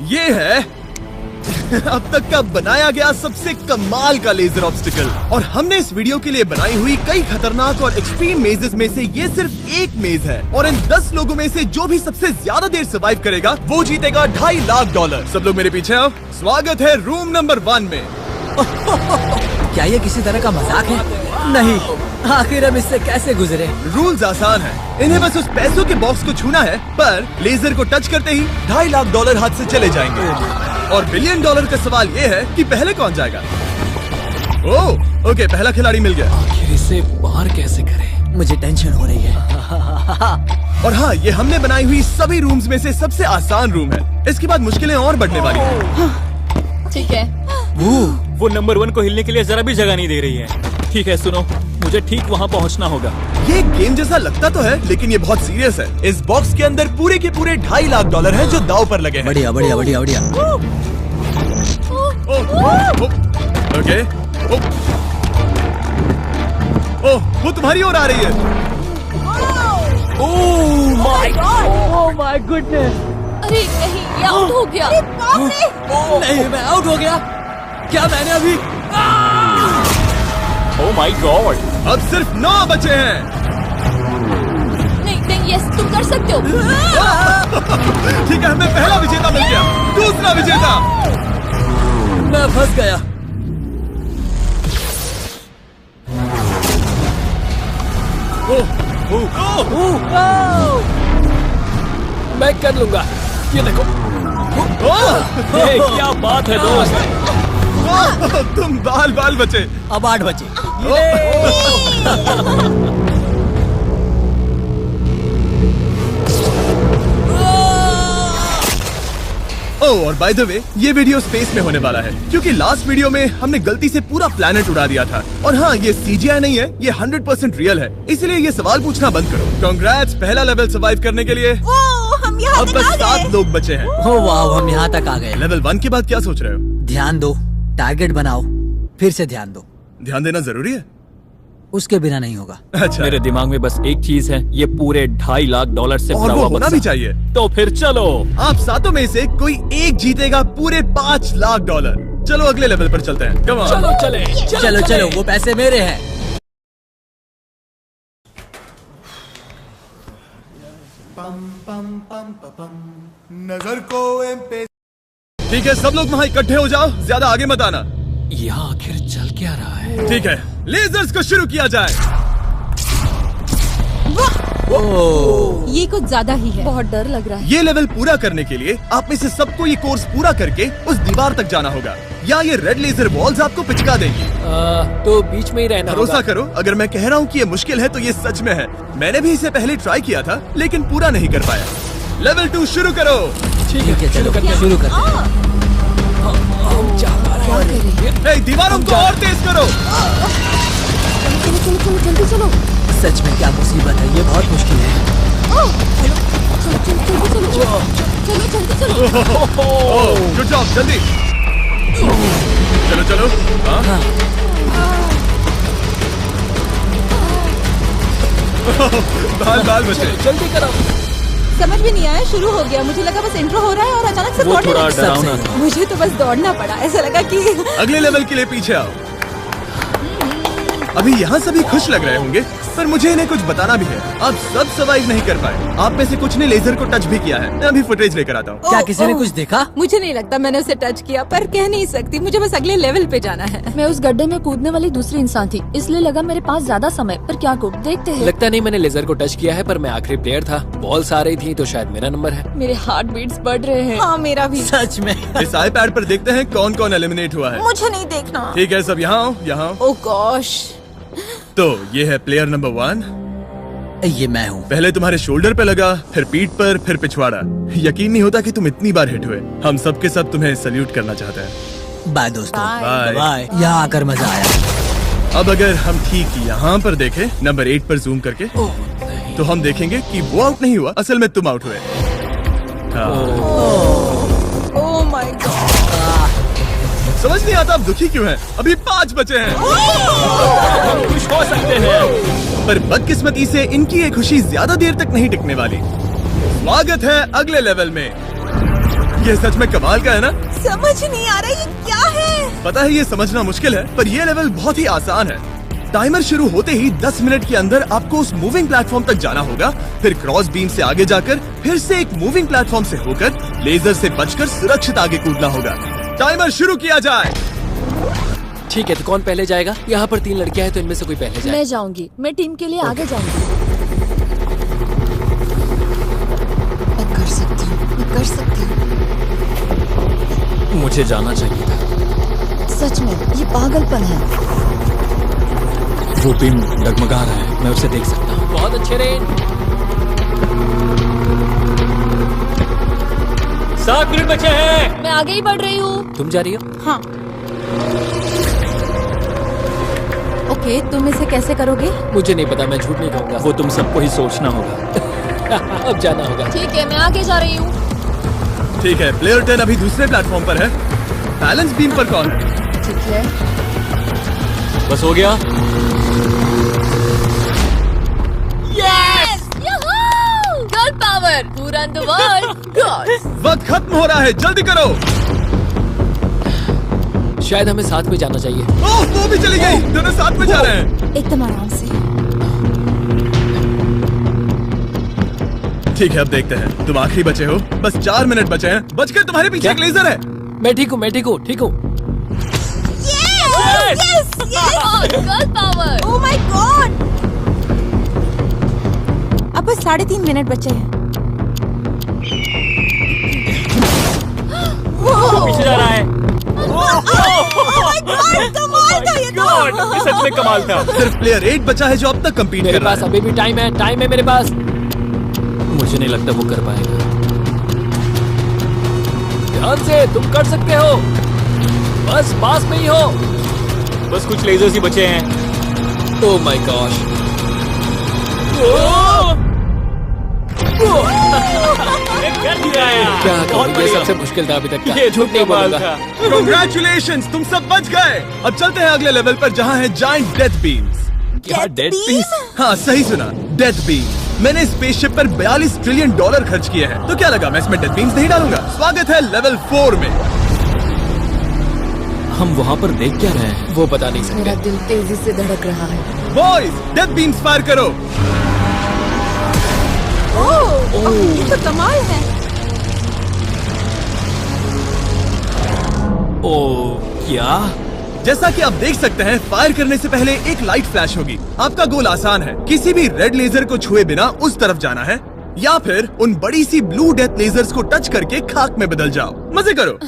ये है अब तक का बनाया गया सबसे कमाल का लेजर ऑब्स्टिकल। और हमने इस वीडियो के लिए बनाई हुई कई खतरनाक और एक्सट्रीम मेजेस में से ये सिर्फ एक मेज है। और इन 10 लोगों में से जो भी सबसे ज्यादा देर सर्वाइव करेगा वो जीतेगा $2.5 लाख। सब लोग मेरे पीछे आओ। स्वागत है रूम नंबर 1 में। क्या ये किसी तरह का मजाक है? नहीं, आखिर हम इससे कैसे गुजरे? रूल्स आसान है, इन्हें बस उस पैसों के बॉक्स को छूना है, पर लेजर को टच करते ही $2.5 लाख हाथ से चले जाएंगे। और $1 बिलियन का सवाल ये है कि पहले कौन जाएगा। ओह ओके, पहला खिलाड़ी मिल गया। आखिर इसे बाहर कैसे करें? मुझे टेंशन हो रही है। और हाँ, ये हमने बनाई हुई सभी रूम्स में से सबसे आसान रूम है। इसके बाद मुश्किलें और बढ़ने वाली हैं। ठीक है। वो नंबर 1 को हिलने के लिए जरा भी जगह नहीं दे रही है। ठीक है सुनो, मुझे ठीक वहाँ पहुँचना होगा। ये गेम जैसा लगता तो है, लेकिन ये बहुत सीरियस है। इस बॉक्स के अंदर पूरे के पूरे $2.5 लाख है जो दांव पर लगे हैं। बढ़िया बढ़िया बढ़िया बढ़िया। ओके। ओह, वो तुम्हारी ओर आ रही है। Oh my goodness! अरे नहीं, ये आउट हो गया। नहीं, मैं आउट हो गया। क्या मैंने अभी? Oh my God! अब सिर्फ 9 बचे हैं। नहीं नहीं, यस तुम कर सकते हो। ठीक है, हमें पहला विजेता मिल गया। दूसरा विजेता। मैं फंस गया। मैं कर लूंगा। ये देखो। ये क्या बात है दोस्त? तुम बाल बचे। अब 8 बचे। ओह, और बाय द वे, ये वीडियो स्पेस में होने वाला है, क्योंकि लास्ट वीडियो में हमने गलती से पूरा प्लेनेट उड़ा दिया था। और हाँ, ये CGI नहीं है, ये 100% रियल है। इसलिए ये सवाल पूछना बंद करो। कांग्रेट्स, पहला लेवल सर्वाइव करने के लिए। हम यहाँ अब बस 7 लोग बचे हैं। ओह वाह, हम यहाँ तक आ गए। लेवल 1 के बाद क्या सोच रहे हो? ध्यान दो, टारगेट बनाओ, फिर से ध्यान दो। ध्यान देना जरूरी है। उसके बिना नहीं होगा। अच्छा, मेरे दिमाग में बस एक चीज है, ये पूरे $2.5 लाख से और भरा वो हुआ होना बक्सा। भी चाहिए। तो फिर चलो। आप 7 में से कोई एक जीतेगा पूरे $5 लाख। चलो अगले लेवल पर चलते हैं। Come on। चलो चले। चलो चलो, वो पैसे मेरे हैं। नजर को ठीक है, सब लोग वहाँ इकट्ठे हो जाओ, ज्यादा आगे मत आना। यह आखिर चल क्या रहा है? ठीक है, लेजर्स को शुरू किया जाए। ये कुछ ज्यादा ही है। बहुत डर लग रहा है। ये लेवल पूरा करने के लिए आप में से सबको ये कोर्स पूरा करके उस दीवार तक जाना होगा, या ये रेड लेजर बॉल्स आपको पिचका देंगी। तो बीच में ही रहना भरोसा होगा। करो, अगर मैं कह रहा हूँ कि ये मुश्किल है तो ये सच में है। मैंने भी इसे पहले ट्राई किया था, लेकिन पूरा नहीं कर पाया। लेवल 2 शुरू करो। ठीक है, चलो शुरू करते हैं। दीवारों को और तेज करो। चलो जल्दी चलो। सच में क्या मुसीबत है, ये बहुत मुश्किल है। चलो। गुड जॉब, जल्दी चलो। हाँ। बाल बचे। जल्दी करो। समझ भी नहीं आया, शुरू हो गया। मुझे लगा बस इंट्रो हो रहा है और अचानक से वो दौड़ने थोड़ा लगा। डरावना था। मुझे तो बस दौड़ना पड़ा। ऐसा लगा कि अगले लेवल के लिए पीछे आओ। अभी यहाँ सभी खुश लग रहे होंगे, पर मुझे इन्हें कुछ बताना भी है। आप सब सर्वाइव नहीं कर पाए। आप में से कुछ ने लेजर को टच भी किया है। मैं अभी फुटेज लेकर आता हूँ। क्या किसी ने कुछ देखा? मुझे नहीं लगता मैंने उसे टच किया, पर कह नहीं सकती। मुझे बस अगले लेवल पे जाना है। मैं उस गड्ढे में कूदने वाली दूसरी इंसान थी, इसलिए लगा मेरे पास ज्यादा समय, पर क्या करूं, देखते हैं। लगता नहीं मैंने लेजर को टच किया है, पर मैं आखिरी प्लेयर था। बॉल्स आ रही थी तो शायद मेरा नंबर है। मेरे हार्ट बीट्स बढ़ रहे हैं। हाँ, मेरा भी। सच में। इस iPad पर देखते हैं कौन कौन एलिमिनेट हुआ है। मुझे नहीं देखना। ठीक है, सब यहाँ आओ, यहाँ। ओह गॉश। तो ये है प्लेयर नंबर 1। ये मैं हूँ। पहले तुम्हारे शोल्डर पे लगा, फिर पीठ पर, फिर पिछवाड़ा। यकीन नहीं होता कि तुम इतनी बार हिट हुए। हम सब के सब तुम्हें सैल्यूट करना चाहते हैं। बाय दोस्तों। बाय। बाय। यहाँ आकर मजा आया। अब अगर हम ठीक यहाँ पर देखें, नंबर 8 पर जूम करके, तो हम देखेंगे कि वो आउट नहीं हुआ, असल में तुम आउट हुए। Oh my God. समझ नहीं आता आप दुखी क्यों हैं? अभी 5 बचे हैं। हम खुश हो सकते हैं। पर बदकिस्मती से इनकी ये खुशी ज्यादा देर तक नहीं टिकने वाली। स्वागत है अगले लेवल में। ये सच में कमाल का है ना? समझ नहीं आ रहा ये क्या है। पता है ये समझना मुश्किल है, पर ये लेवल बहुत ही आसान है। टाइमर शुरू होते ही 10 मिनट के अंदर आपको उस मूविंग प्लेटफॉर्म तक जाना होगा, फिर क्रॉस बीम से आगे जाकर फिर से एक मूविंग प्लेटफॉर्म से होकर लेजर से बचकर सुरक्षित आगे कूदना होगा। टाइमर शुरू किया जाए। ठीक है, तो कौन पहले जाएगा? यहाँ पर 3 लड़कियां हैं, तो इनमें से कोई पहले जाए। मैं जाऊंगी, मैं टीम के लिए आगे जाऊंगी। मैं कर सकती हूँ, मैं कर सकती हूँ। मुझे जाना चाहिए था। सच में ये पागलपन है। वो बीम डगमगा रहा है, मैं उसे देख सकता हूँ। बहुत अच्छे रेन। 7 मिनट बचे हैं। मैं आगे ही बढ़ रही हूँ। तुम जा रही हो? हाँ। ओके, तुम इसे कैसे करोगे? मुझे नहीं पता, मैं झूठ नहीं कहूँगा। वो तुम सबको ही सोचना होगा। अब जाना होगा। ठीक है, मैं आगे जा रही हूँ। ठीक है, प्लेयर 10 अभी दूसरे प्लेटफॉर्म पर है। बैलेंस बीम पर कौन है? ठीक है। बस हो गया। गर्ल पावर, पूरा द वर्ल्ड गर्ल्स। वक्त खत्म हो रहा है, जल्दी करो। शायद हमें साथ में जाना चाहिए। ओह, वो भी चली गई। दोनों साथ में जा रहे हैं। एकदम आराम से। ठीक है, अब देखते हैं। तुम आखिरी बचे हो, बस 4 मिनट बचे हैं। बचकर तुम्हारे पीछे क्या? एक लेजर है। मैं ठीक हूँ, मैं ठीक हूँ, ठीक हूँ। Girl power. Oh my God. अब बस 3.5 मिनट बचे हैं। पीछे जा रहा है। कमाल था ये तो। God, ये सच में कमाल था। सिर्फ प्लेयर 8 बचा है जो अब तक कम्पीट मेरे कर रहा पास है। अभी भी टाइम है मेरे पास। मुझे नहीं लगता वो कर पाएगा। ध्यान से, तुम कर सकते हो। बस पास में ही हो। बस कुछ लेजर्स ही बचे हैं। Oh my gosh. कर दिया यार। क्या बहुत कहूँ, ये बढ़िया। सबसे मुश्किल था अभी तक का। ये झूठ नहीं कमाल बोलूंगा। था। Congratulations, तुम सब बच गए। अब चलते हैं अगले लेवल पर जहाँ है जाइंट डेथ बीम्स। क्या डेड पीस? हाँ, सही सुना, डेथ बीम। मैंने स्पेसशिप पर $42 ट्रिलियन खर्च किए हैं, तो क्या लगा मैं इसमें डेथ बीम्स नहीं डालूंगा? स्वागत है लेवल 4 में। हम वहाँ पर देख क्या रहे हैं? वो बता नहीं सकते। मेरा दिल तेजी से धड़क रहा है। बॉयज, डेथ बीम्स फायर करो। ओह, ये तो कमाल है। ओ क्या? जैसा कि आप देख सकते हैं, फायर करने से पहले एक लाइट फ्लैश होगी। आपका गोल आसान है, किसी भी रेड लेजर को छुए बिना उस तरफ जाना है, या फिर उन बड़ी सी ब्लू डेथ लेजर्स को टच करके खाक में बदल जाओ। मजे करो।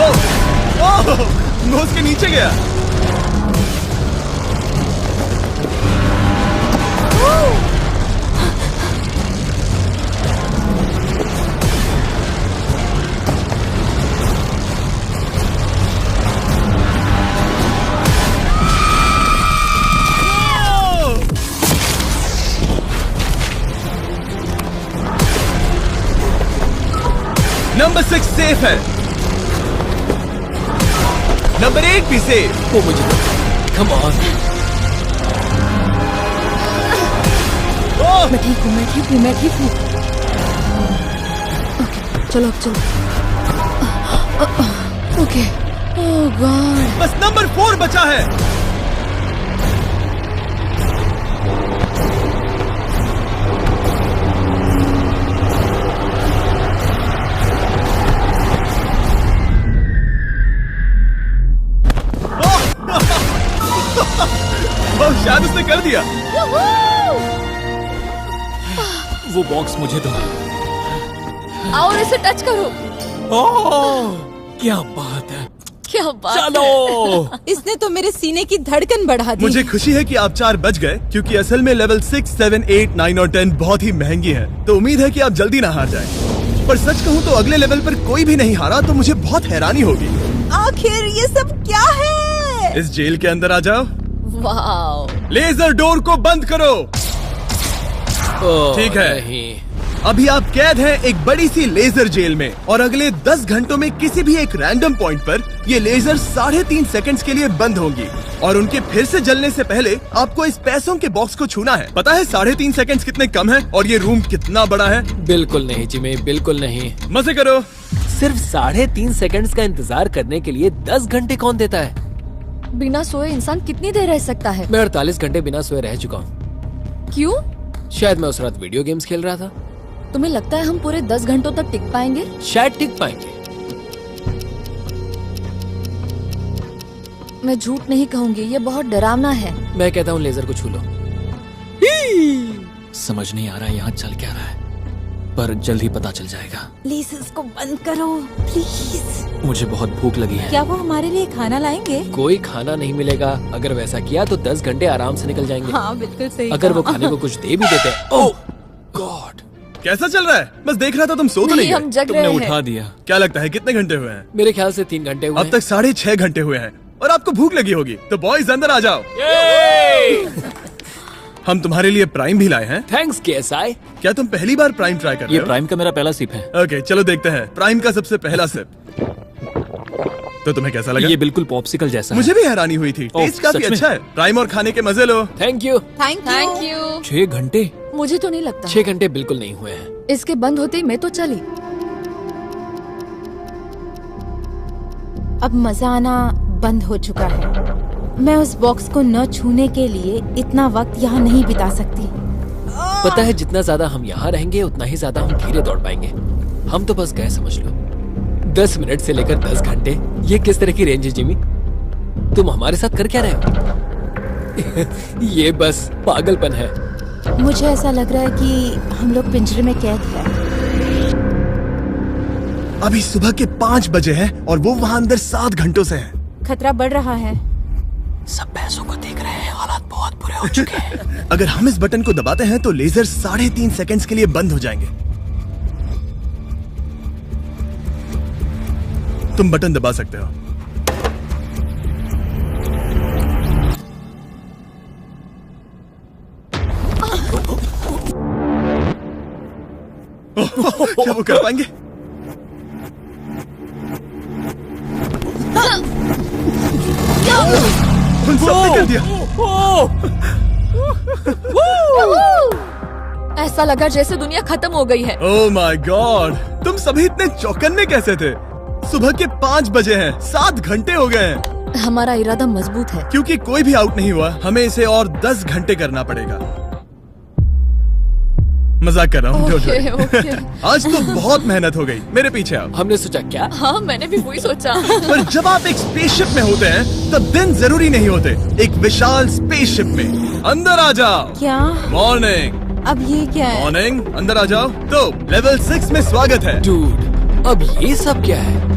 ओह, मैं उसके नीचे गया। नंबर 6 सेफ है। नंबर 8 भी सेफ। वो मुझे कम ऑन। ओह, मैं ठीक हूँ, मैं ठीक हूँ, मैं ठीक हूँ। ओके, चलो अब चलो। ओके। ओह गॉड। बस नंबर 4 बचा है। ओह, शायद उसने कर दिया। वो बॉक्स मुझे दो। और इसे टच करो। ओह, क्या बात है। क्या बात चलो। इसने तो मेरे सीने की धड़कन बढ़ा दी। मुझे खुशी है कि आप 4 बच गए, क्योंकि असल में लेवल 6, 7, 8, 9 और 10 बहुत ही महंगी है, तो उम्मीद है कि आप जल्दी ना हार जाएं। पर सच कहूँ तो अगले लेवल पर कोई भी नहीं हारा तो मुझे बहुत हैरानी होगी। आखिर ये सब क्या है? इस जेल के अंदर आ जाओ। वाओ। लेजर डोर को बंद करो। ओह, ठीक है। नहीं। अभी आप कैद हैं एक बड़ी सी लेजर जेल में और अगले 10 घंटों में किसी भी एक रैंडम पॉइंट पर ये लेजर 3.5 सेकंड्स के लिए बंद होंगी और उनके फिर से जलने से पहले आपको इस पैसों के बॉक्स को छूना है। पता है 3.5 सेकंड्स कितने कम है और ये रूम कितना बड़ा है? बिल्कुल नहीं जिमी, बिल्कुल नहीं। मजे करो। सिर्फ 3.5 सेकंड्स का इंतजार करने के लिए 10 घंटे कौन देता है? बिना सोए इंसान कितनी देर रह सकता है? मैं 48 घंटे बिना सोए रह चुका हूँ। क्यों? शायद मैं उस रात वीडियो गेम्स खेल रहा था। तुम्हें लगता है हम पूरे 10 घंटों तक टिक पाएंगे? शायद टिक पाएंगे। मैं झूठ नहीं कहूँगी, ये बहुत डरावना है। मैं कहता हूँ लेजर को छू लो। समझ नहीं आ रहा यहाँ चल क्या रहा है, पर जल्द ही पता चल जाएगा। प्लीज इसको बंद करो प्लीज। मुझे बहुत भूख लगी है। क्या वो हमारे लिए खाना लाएंगे? कोई खाना नहीं मिलेगा। अगर वैसा किया तो 10 घंटे आराम से निकल जाएंगे। हाँ बिल्कुल सही। अगर वो कहा। खाने को कुछ दे भी देते हैं। ओह गॉड, कैसा चल रहा है? बस देख रहा था, तुम सो तो नहीं हम गए? जग तुमने रहे उठा हैं। दिया। क्या लगता है कितने घंटे हुए हैं? मेरे ख्याल से 3 घंटे हुए अब तक 6.5 घंटे हुए हैं और आपको भूख लगी होगी, तो बॉयज अंदर आ जाओ। हम तुम्हारे लिए प्राइम भी लाए हैं। Thanks KSI। क्या तुम पहली बार प्राइम ट्राई कर रहे ये हो? प्राइम का मेरा पहला सिप है। ओके, चलो देखते हैं प्राइम का सबसे पहला सिप। तो तुम्हें कैसा लगा? ये बिल्कुल पॉप्सिकल जैसा मुझे भी हैरानी हुई थी। ओह, टेस्ट काफी सच में? अच्छा है। प्राइम और खाने के मजे लो। Thank you. Thank you. 6 घंटे? मुझे तो नहीं लगता। 6 घंटे बिल्कुल नहीं हुए हैं। इसके बंद होते ही मैं तो चली। अब मजा आना बंद हो चुका है। मैं उस बॉक्स को न छूने के लिए इतना वक्त यहाँ नहीं बिता सकती। पता है जितना ज्यादा हम यहाँ रहेंगे उतना ही ज्यादा हम धीरे दौड़ पाएंगे। हम तो बस गए, समझ लो। 10 मिनट से लेकर 10 घंटे, ये किस तरह की रेंज है जिमी? तुम हमारे साथ कर क्या रहे हो? ये बस पागलपन है। मुझे ऐसा लग रहा है कि हम लोग पिंजरे में कैद हैं। अभी सुबह के 5 बजे हैं और वो वहाँ अंदर 7 घंटों से हैं। खतरा बढ़ रहा है। सब पैसों को देख रहे हैं, हालात बहुत बुरे हो चुके हैं। अगर हम इस बटन को दबाते हैं तो लेजर 3.5 सेकंड्स के लिए बंद हो जाएंगे। तुम बटन दबा सकते हो। क्या वो कर पाएंगे? उन सबने कर दिया। ऐसा लगा जैसे दुनिया खत्म हो गई है। ओह माय गॉड, तुम सभी इतने चौकन्ने कैसे थे? सुबह के 5 बजे हैं, 7 घंटे हो गए हैं। हमारा इरादा मजबूत है। क्योंकि कोई भी आउट नहीं हुआ, हमें इसे और 10 घंटे करना पड़ेगा। मजाक कर रहा हूँ। Okay, okay. आज तो बहुत मेहनत हो गई। मेरे पीछे आओ। हमने सोचा क्या? हाँ, मैंने भी वही सोचा। पर जब आप एक स्पेसशिप में होते हैं तब दिन जरूरी नहीं होते। एक विशाल स्पेसशिप में अंदर आ जाओ। क्या? मॉर्निंग। अब ये क्या है? मॉर्निंग, अंदर आ जाओ। तो लेवल 6 में स्वागत है। डूड, अब ये सब क्या है?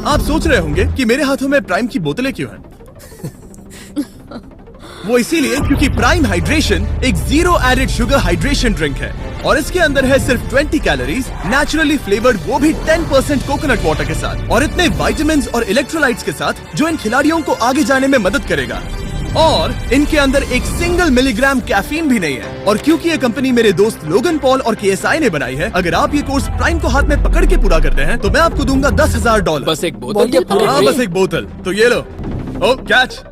आप सोच रहे होंगे कि मेरे हाथों में प्राइम की बोतलें क्यों हैं? वो इसीलिए क्योंकि प्राइम हाइड्रेशन एक 0 एडेड शुगर हाइड्रेशन ड्रिंक है और इसके अंदर है सिर्फ 20 कैलोरीज, नेचुरली फ्लेवर्ड, वो भी 10% कोकोनट वाटर के साथ, और इतने विटामिन्स और इलेक्ट्रोलाइट्स के साथ जो इन खिलाड़ियों को आगे जाने में मदद करेगा। और इनके अंदर एक सिंगल मिलीग्राम कैफीन भी नहीं है। और क्योंकि ये कंपनी मेरे दोस्त लोगन पॉल और KSI ने बनाई है, अगर आप ये कोर्स प्राइम को हाथ में पकड़ के पूरा करते हैं तो मैं आपको दूंगा $10,000। बस एक बोतल या पूरी हाँ, ट्रे? बस एक बोतल। तो ये लो। ओ कैच।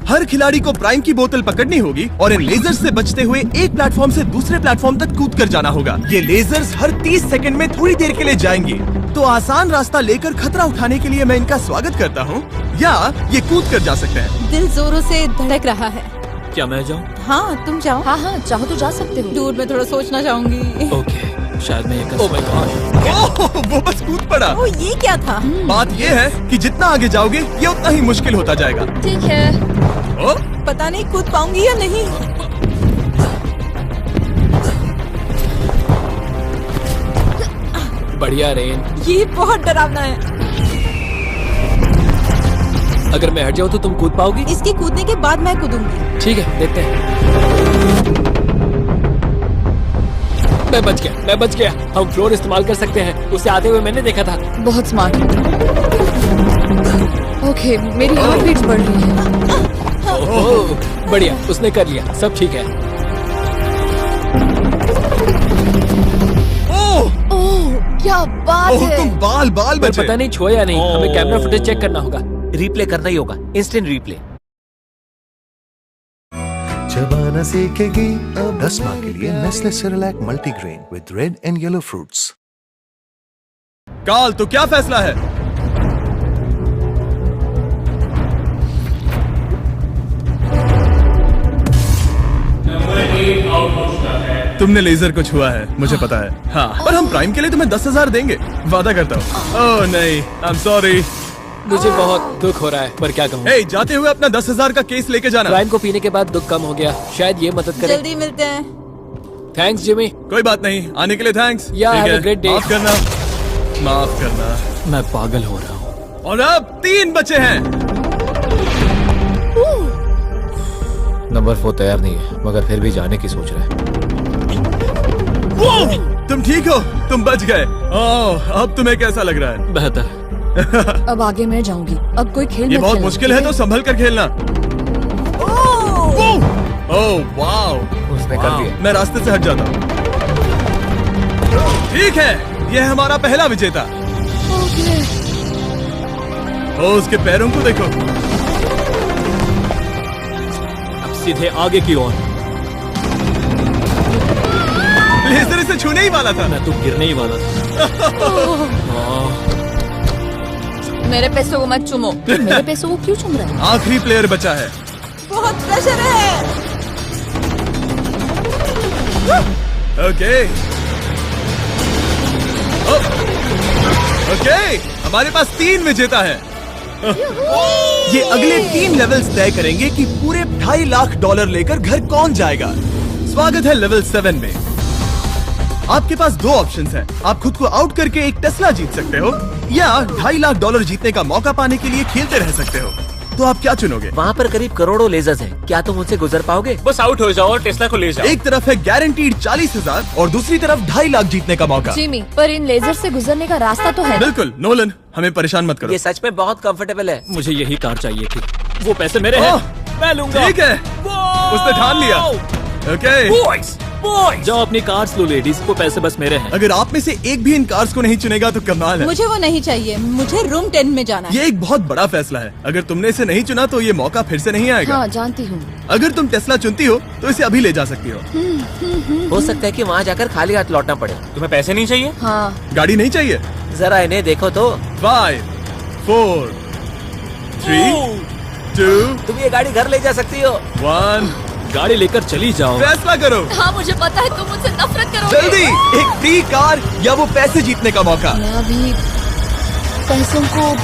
हर खिलाड़ी को प्राइम की बोतल पकड़नी होगी और इन लेजर्स से बचते हुए एक प्लेटफॉर्म से दूसरे प्लेटफॉर्म तक कूद कर जाना होगा। ये लेजर्स हर 30 सेकंड में थोड़ी देर के लिए जाएंगी। तो आसान रास्ता लेकर खतरा उठाने के लिए मैं इनका स्वागत करता हूँ, या ये कूद कर जा सकते हैं। दिल जोरों से धड़क रहा है। क्या मैं जाऊँ? हाँ तुम जाओ। हाँ हाँ, चाहो तो जा सकते हो। दूर में थोड़ा सोचना चाहूंगी। ओके, शायद मैं ये कर ओह माय गॉड। ओह, वो बस कूद पड़ा। ओ ये क्या था? बात ये है कि जितना आगे जाओगे ये उतना ही मुश्किल होता जाएगा। ठीक है। ओ, पता नहीं कूद पाऊंगी या नहीं। बढ़िया रेन। ये बहुत डरावना है। अगर मैं हट जाऊँ तो तुम कूद पाओगी? इसके कूदने के बाद मैं कूदूंगी। ठीक है, देखते हैं। मैं बच गया। हम फ्लोर इस्तेमाल कर सकते हैं, उसे आते हुए मैंने देखा था। बहुत स्मार्ट। ओके, मेरी हार्ट बीट्स बढ़ रही है। ओह, बढ़िया, उसने कर लिया, सब ठीक है। बात ओह, है। तुम बाल बाल पर बचे। पता नहीं छुआ या नहीं, हमें ओह। कैमरा फुटेज चेक करना होगा। रिप्ले करना ही होगा, इंस्टेंट रिप्ले। चबाना सीखेगी अब 10 माह के लिए Nestle Cerelac multigrain with red and yellow fruits. काल, तो क्या फैसला है? तुमने लेजर को छुआ है, मुझे पता है। हाँ, पर हम प्राइम के लिए तुम्हें 10,000 देंगे, वादा करता हूँ। ओह नहीं, आई एम सॉरी। मुझे बहुत दुख हो रहा है, पर क्या कहूँ। हे, जाते हुए अपना 10,000 का केस लेके जाना। प्राइम को पीने के बाद दुख कम हो गया, शायद ये मदद करे। जल्दी मिलते हैं। Thanks Jimmy. कोई बात नहीं, आने के लिए थैंक्स। Yeah, ठीक have है, a great day. माफ करना, माफ करना। मैं पागल हो रहा हूँ। और अब 3 बचे हैं। नंबर 4 तैयार नहीं है, मगर फिर भी जाने की सोच रहा है। तुम ठीक हो? तुम बच गए। ओह, अब तुम्हें कैसा लग रहा है? बेहतर। अब आगे मैं जाऊंगी। अब कोई खेल ये मत बहुत खेलना, मुश्किल है, ठीक तो संभल कर खेलना। ओह वाओ, उसने कर दिया। मैं रास्ते से हट जाता हूँ। ठीक है, ये है हमारा पहला विजेता। ओके। ओ, उसके पैरों को देखो। अब सीधे आगे की ओर। लेजर इसे छूने ही वाला था। मैं तो गिरने ही वाला था। मेरे पैसों को मत चुमो। मेरे पैसों को क्यों चुम रहा है? आखिरी प्लेयर बचा है। बहुत प्रेशर है। ओके ओके, हमारे पास 3 विजेता है। ये अगले 3 लेवल्स तय करेंगे कि पूरे $2.5 लाख लेकर घर कौन जाएगा। स्वागत है लेवल 7 में। आपके पास 2 ऑप्शंस हैं। आप खुद को आउट करके एक टेस्ला जीत सकते हो, या $2.5 लाख जीतने का मौका पाने के लिए खेलते रह सकते हो। तो आप क्या चुनोगे? वहाँ पर करीब करोड़ों लेजर्स हैं, क्या तुम उनसे गुजर पाओगे? बस आउट हो जाओ और टेस्ला को ले जाओ। एक तरफ है गारंटीड 40,000 और दूसरी तरफ $2.5 लाख जीतने का मौका। जिमी, पर इन लेजर से गुजरने का रास्ता तो है। बिल्कुल नोलन, हमें परेशान मत करो। ये सच में बहुत कंफर्टेबल है। मुझे यही कार चाहिए थी। वो पैसे मेरे हैं, ओह, मैं लूंगा। ठीक है, उसने ठान लिया। ओके, बॉयज बॉयज, जाओ अपनी कार्स लो लेडीज, वो पैसे बस मेरे हैं। अगर आप में से एक भी इन कार्स को नहीं चुनेगा तो कमाल है। मुझे वो नहीं चाहिए, मुझे रूम 10 में जाना है। ये एक बहुत बड़ा फैसला है। अगर तुमने इसे नहीं चुना तो ये मौका फिर से नहीं आएगा। हाँ, जानती हूँ। अगर तुम टेस्ला चुनती हो तो इसे अभी ले जा सकती हो। हो सकता है कि वहाँ जाकर खाली हाथ लौटना पड़े। तुम्हें पैसे नहीं चाहिए? हाँ, गाड़ी नहीं चाहिए? जरा इन्हें देखो तो। 5 4 3 2 तुम ये गाड़ी घर ले जा सकती हो। 1, गाड़ी लेकर चली जाओ। फैसला करो हाँ, मुझे पता है तुम मुझसे नफरत करोगे। जल्दी। एक फ्री कार या वो पैसे जीतने का मौका। मैं अभी पैसों को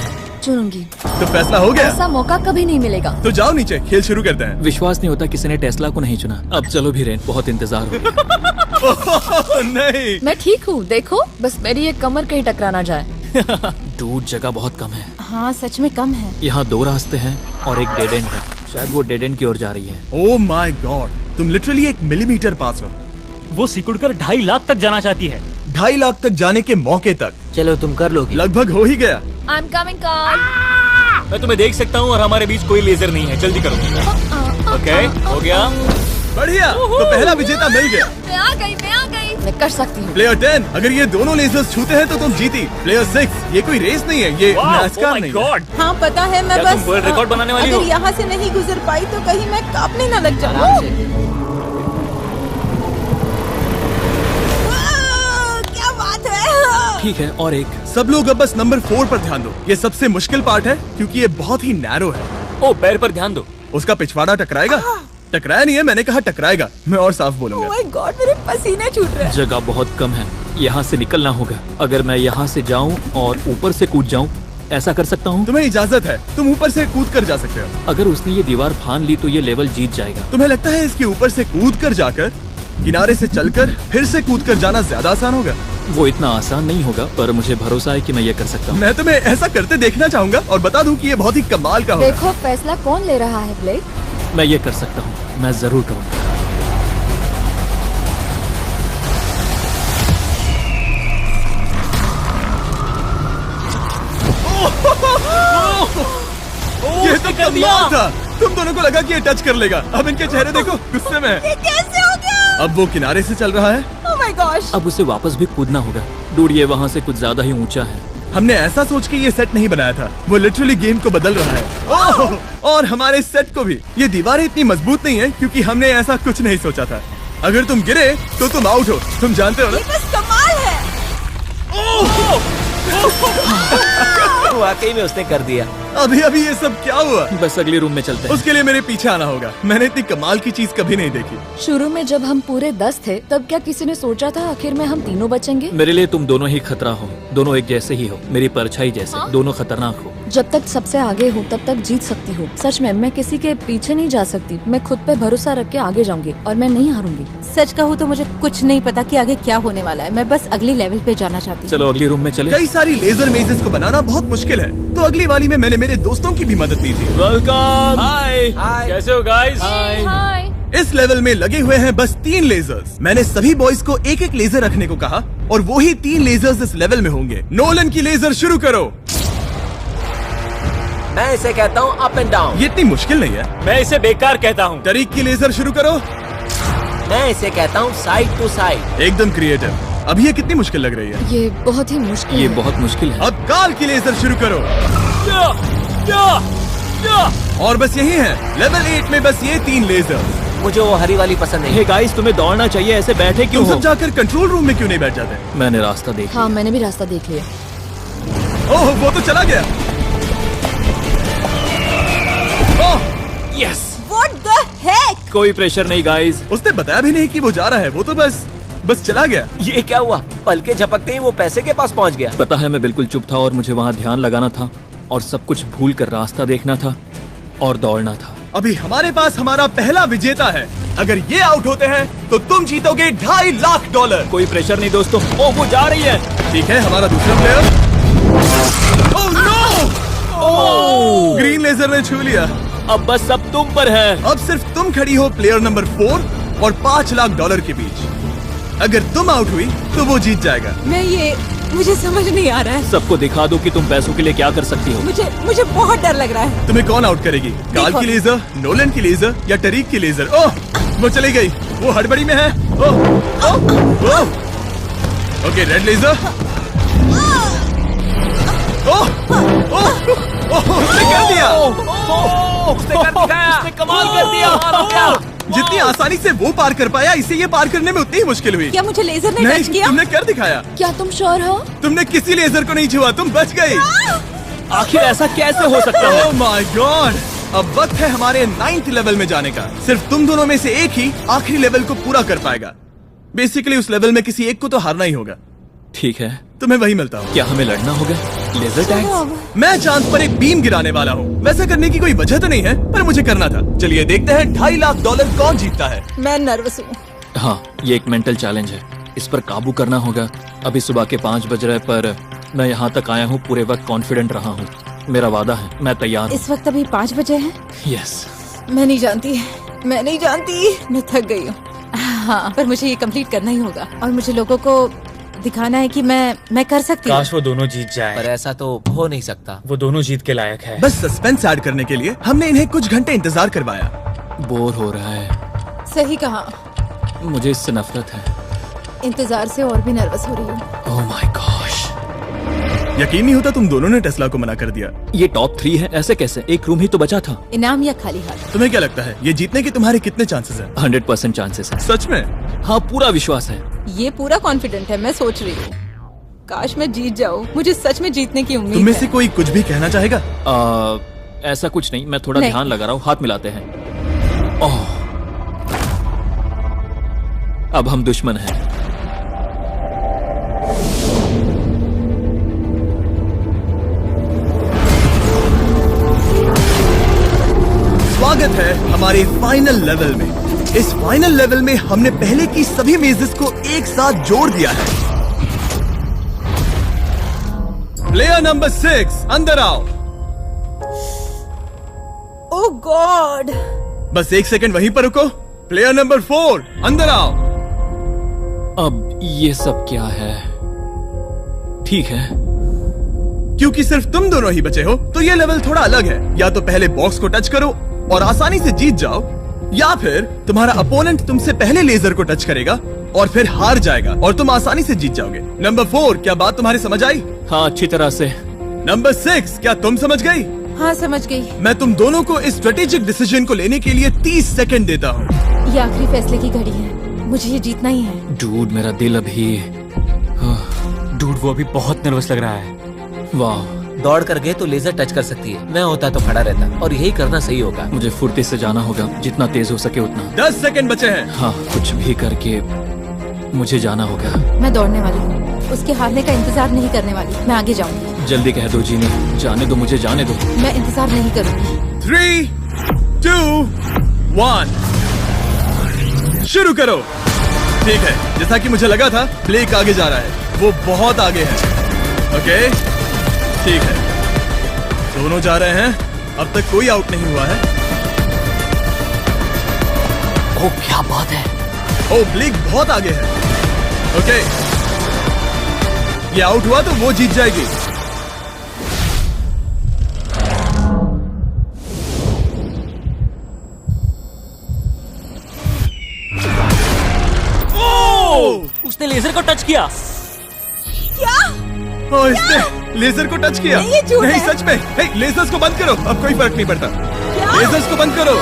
चुनूंगी। तो फैसला हो गया, ऐसा मौका कभी नहीं मिलेगा। तो जाओ नीचे, खेल शुरू करते हैं। विश्वास नहीं होता किसी ने टेस्ला को नहीं चुना। अब चलो भी रेन, बहुत इंतजार हो गया। नहीं, मैं ठीक हूँ, देखो बस मेरी ये कमर कहीं टकरा ना जाए। दूर जगह बहुत कम है। हाँ, सच में कम है। यहाँ 2 रास्ते हैं और एक डेड एंड है। शायद वो डेड एंड की ओर जा रही है। ओह माय गॉड, तुम लिटरली 1 मिलीमीटर पास हो। वो सिकुड़कर 2.5 लाख तक जाना चाहती है। 2.5 लाख तक जाने के मौके तक चलो तुम कर लोगी। लगभग हो ही गया। I am coming car. मैं तुम्हें देख सकता हूँ और हमारे बीच कोई लेजर नहीं है। जल्दी करो। ओके, हो गया। बढ़िया, तो पहला विजेता मिल गया। मैं आ गई। मैं कर सकती हूँ। प्लेयर 10, अगर ये दोनों लेजर्स छूते हैं तो तुम जीती। प्लेयर 6, ये कोई रेस नहीं है, ये NASCAR नहीं है। हाँ पता है, मैं क्या तुम बस वर्ल्ड रिकॉर्ड बनाने वाली हो? अगर यहाँ से नहीं गुजर पाई तो कहीं मैं कांपने न लग जाऊँ। क्या बात है। ठीक है, और एक। सब लोग अब बस नंबर 4 पर ध्यान दो। ये सबसे मुश्किल पार्ट है क्योंकि ये बहुत ही नैरो है। ओ, पैर पर ध्यान दो। उसका पिछवाड़ा टकराएगा। टकराया नहीं है, मैंने कहा टकराएगा। मैं और साफ बोलूंगा। ओह माय गॉड, मेरे पसीने छूट रहे हैं। जगह बहुत कम है, यहाँ से निकलना होगा। अगर मैं यहाँ से जाऊँ और ऊपर से कूद जाऊँ, ऐसा कर सकता हूँ? तुम्हें इजाजत है, तुम ऊपर से कूद कर जा सकते हो। अगर उसने ये दीवार फान ली तो ये लेवल जीत जाएगा। तुम्हें लगता है इसके ऊपर से कूद कर जाकर किनारे से चलकर फिर से कूद कर जाना ज्यादा आसान होगा? वो इतना आसान नहीं होगा, पर मुझे भरोसा है कि मैं ये कर सकता हूँ। मैं तुम्हें ऐसा करते देखना चाहूंगा और बता दूं कि ये बहुत ही कमाल का होगा। देखो फैसला कौन ले रहा है ब्लेक। मैं ये कर सकता हूँ, मैं जरूर करूँगा। ये तो कमाल था। तुम दोनों को लगा कि ये टच कर लेगा। अब इनके चेहरे देखो, गुस्से में है। ये कैसे हो गया? अब वो किनारे से चल रहा है ओह माय माय गॉश। अब उसे वापस भी कूदना होगा। डूड, ये वहाँ से कुछ ज्यादा ही ऊंचा है। हमने ऐसा सोच के ये सेट नहीं बनाया था। वो लिटरली गेम को बदल रहा है। ओह! और हमारे सेट को भी। ये दीवारें इतनी मजबूत नहीं है क्योंकि हमने ऐसा कुछ नहीं सोचा था। अगर तुम गिरे तो तुम आउट हो, तुम जानते हो ना? ये बस कमाल है। वाकई में उसने कर दिया। अभी अभी ये सब क्या हुआ? बस अगले रूम में चलते हैं। उसके लिए मेरे पीछे आना होगा। मैंने इतनी कमाल की चीज कभी नहीं देखी। शुरू में जब हम पूरे 10 थे तब क्या किसी ने सोचा था आखिर में हम तीनों बचेंगे? मेरे लिए तुम दोनों ही खतरा हो। दोनों एक जैसे ही हो, मेरी परछाई जैसे। दोनों खतरनाक हो। जब तक सबसे आगे हूँ तब तक जीत सकती हूँ। सच में मैं किसी के पीछे नहीं जा सकती। मैं खुद पे भरोसा रख के आगे जाऊंगी और मैं नहीं हारूंगी। सच कहूँ तो मुझे कुछ नहीं पता कि आगे क्या होने वाला है। मैं बस अगली लेवल पे जाना चाहती हूँ। चलो अगले रूम में चले। कई सारी लेजर मेजेस को बनाना बहुत मुश्किल है, तो अगली वाली में मैंने मेरे दोस्तों की भी मदद ली थी। वेलकम। हाय। कैसे हो गाइस? हाय। इस लेवल में लगे हुए हैं बस 3 लेजर्स। मैंने सभी बॉयज को एक एक लेजर रखने को कहा और वो ही 3 लेजर्स इस लेवल में होंगे। नोलन की लेजर शुरू करो। मैं इसे कहता हूँ अप एंड डाउन। ये इतनी मुश्किल नहीं है। मैं इसे बेकार कहता हूँ। तरीक की लेजर शुरू करो। मैं इसे कहता हूँ साइड टू साइड। एकदम क्रिएटिव। अब ये कितनी मुश्किल लग रही है। ये बहुत ही मुश्किल ये है। बहुत मुश्किल है। अब काल की लेजर शुरू करो। और बस यही है लेवल 8 में, बस ये 3 लेजर। मुझे वो हरी वाली पसंद नहीं हे गाइस, तुम्हें दौड़ना चाहिए, ऐसे बैठे क्यों तुम हो? सब जाकर कंट्रोल रूम में क्यों नहीं बैठ जाते? मैंने रास्ता देख लिया। हाँ, मैंने भी रास्ता देख लिया। ओह, वो तो चला गया। ओह, यस। What the heck? कोई प्रेशर नहीं गाइस। उसने बताया भी नहीं कि वो जा रहा है। वो तो बस चला गया। ये क्या हुआ? पल के झपकते ही वो पैसे के पास पहुंच गया। पता है, मैं बिल्कुल चुप था और मुझे वहाँ ध्यान लगाना था और सब कुछ भूल कर रास्ता देखना था और दौड़ना था। अभी हमारे पास हमारा पहला विजेता है। अगर ये आउट होते हैं तो तुम जीतोगे $2.5 लाख। कोई प्रेशर नहीं दोस्तों। ओ, वो जा रही है। ठीक है, हमारा दूसरा player. Oh no! Green laser ने छू लिया। अब बस सब तुम पर है। अब सिर्फ तुम खड़ी हो प्लेयर नंबर 4 और $5 लाख के बीच। अगर तुम आउट हुई तो वो जीत जाएगा। मुझे समझ नहीं आ रहा है। सबको दिखा दो कि तुम पैसों के लिए क्या कर सकती हो। मुझे बहुत डर लग रहा है। तुम्हें कौन आउट करेगी? काल की लेजर, नोलन की लेजर या टरीक की लेजर? ओह, वो चली गई। वो हड़बड़ी में है। Oh, oh, oh. Okay, red laser. Oh, oh, oh, उसने कर दिया। उसने कमाल कर दिया। जितनी आसानी से वो पार कर पाया, इसे ये पार करने में उतनी ही मुश्किल हुई। क्या मुझे लेजर ने नहीं, टच किया? तुमने कर दिखाया। क्या तुम श्योर हो? तुमने किसी लेजर को नहीं छुआ, तुम बच गई। आखिर ऐसा कैसे हो सकता है? Oh my God! अब वक्त है हमारे 9th लेवल में जाने का। सिर्फ तुम दोनों में से एक ही आखिरी लेवल को पूरा कर पाएगा। बेसिकली उस लेवल में किसी एक को तो हारना ही होगा। ठीक है, तुम्हें वही मिलता हूँ। क्या हमें लड़ना होगा? Laser tag? मैं चांद पर एक बीम गिराने वाला हूँ। वैसा करने की कोई वजह तो नहीं है, पर मुझे करना था। चलिए देखते हैं $2.5 लाख कौन जीतता है। मैं नर्वस हूँ। हाँ, ये एक मेंटल चैलेंज है। इस पर काबू करना होगा। अभी सुबह के 5 बज रहे, पर मैं यहाँ तक आया हूँ पूरे वक्त कॉन्फिडेंट रहा हूँ। मेरा वादा है, मैं तैयार हूँ। इस वक्त अभी 5 बजे हैं। यस। मैं नहीं जानती। मैं थक गई हूँ। हाँ, पर मुझे ये कंप्लीट करना ही होगा और मुझे लोगों को दिखाना है कि मैं कर सकती हूँ। काश वो दोनों जीत पर जाए। ऐसा तो हो नहीं सकता। वो दोनों जीत के लायक है। बस सस्पेंस ऐड करने के लिए हमने इन्हें कुछ घंटे इंतजार करवाया। बोर हो रहा है। सही कहा। मुझे इससे नफरत है। इंतजार से और भी नर्वस हो रही हूँ। Oh my gosh. यकीन नहीं होता तुम दोनों ने टेस्ला को मना कर दिया। ये टॉप 3 है, ऐसे कैसे? एक रूम ही तो बचा था। इनाम या खाली हाथ? तुम्हें क्या लगता है ये जीतने के तुम्हारे कितने चांसेस हैं? 100% चांसेस है। सच में? हाँ, पूरा विश्वास है। ये पूरा कॉन्फिडेंट है। मैं सोच रही हूँ काश मैं जीत जाऊँ। मुझे सच में जीतने की उम्मीद तुममें है। से कोई कुछ भी कहना चाहेगा? ऐसा कुछ नहीं, मैं थोड़ा नहीं। ध्यान लगा रहा हूँ। हाथ मिलाते हैं। ओह, अब हम दुश्मन हैं। स्वागत है हमारे फाइनल लेवल में। इस फाइनल लेवल में हमने पहले की सभी मेजेस को एक साथ जोड़ दिया है। प्लेयर नंबर 6 अंदर आओ। ओह गॉड। बस 1 सेकंड वहीं पर रुको। प्लेयर नंबर 4 अंदर आओ। अब ये सब क्या है? ठीक है, क्योंकि सिर्फ तुम दोनों ही बचे हो तो ये लेवल थोड़ा अलग है। या तो पहले बॉक्स को टच करो और आसानी से जीत जाओ, या फिर तुम्हारा अपोनेंट तुमसे पहले लेजर को टच करेगा और फिर हार जाएगा और तुम आसानी से जीत जाओगे। नंबर 4, क्या बात तुम्हारी समझ आई? हाँ, अच्छी तरह से। नंबर 6, क्या तुम समझ गई? हाँ समझ गई। मैं तुम दोनों को इस स्ट्रेटेजिक डिसीजन को लेने के लिए 30 सेकंड देता हूँ। ये आखिरी फैसले की घड़ी है, मुझे ये जीतना ही है। डूड, मेरा दिल अभी डूड वो अभी बहुत नर्वस लग रहा है। वाह, दौड़ कर गए तो लेजर टच कर सकती है। मैं होता तो खड़ा रहता और यही करना सही होगा। मुझे फुर्ती से जाना होगा, जितना तेज हो सके उतना। 10 सेकंड बचे हैं। हाँ, कुछ भी करके मुझे जाना होगा। मैं दौड़ने वाली हूँ, उसके हारने का इंतजार नहीं करने वाली। मैं आगे जाऊंगी। जल्दी कह दो जीनी, जाने दो, मुझे जाने दो। मैं इंतजार नहीं करूंगी। 3, 2, 1, शुरू करो। ठीक है, जैसा कि मुझे लगा था, ब्लेक आगे जा रहा है। वो बहुत आगे है। ओके, ठीक है, दोनों जा रहे हैं। अब तक कोई आउट नहीं हुआ है। ओ क्या बात है। ओ, ब्लेक बहुत आगे है। ओके, ये आउट हुआ तो वो जीत जाएगी। उसने लेजर को टच किया। ओ, इसने लेजर को टच किया। नहीं, सच में। हे, लेजर्स को बंद करो, अब कोई फर्क नहीं पड़ता। लेजर्स को बंद करो।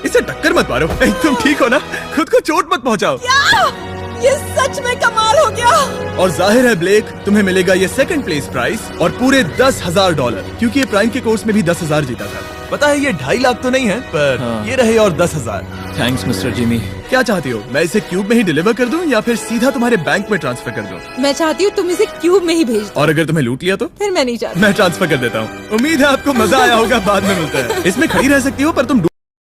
इसे टक्कर मत मारो। हे, तुम ठीक हो ना? खुद को चोट मत पहुंचाओ। ये सच में कमाल हो गया। और जाहिर है ब्लेक, तुम्हें मिलेगा ये सेकंड प्लेस प्राइस और पूरे $10,000, क्योंकि ये प्राइम के कोर्स में भी 10,000 जीता था। पता है ये 2.5 लाख तो नहीं है, पर हाँ। ये रहे और 10,000। Thanks mister Jimmy. क्या चाहती हो, मैं इसे क्यूब में ही डिलीवर कर दूं या फिर सीधा तुम्हारे बैंक में ट्रांसफर कर दूं? मैं चाहती हूँ तुम इसे क्यूब में ही भेज दो। और अगर तुम्हें लूट लिया तो? फिर मैं नहीं चाहती। मैं ट्रांसफर कर देता हूँ। उम्मीद है आपको मजा आया होगा। बाद में मिलता है। इसमें खड़ी रह सकती हो, पर तुम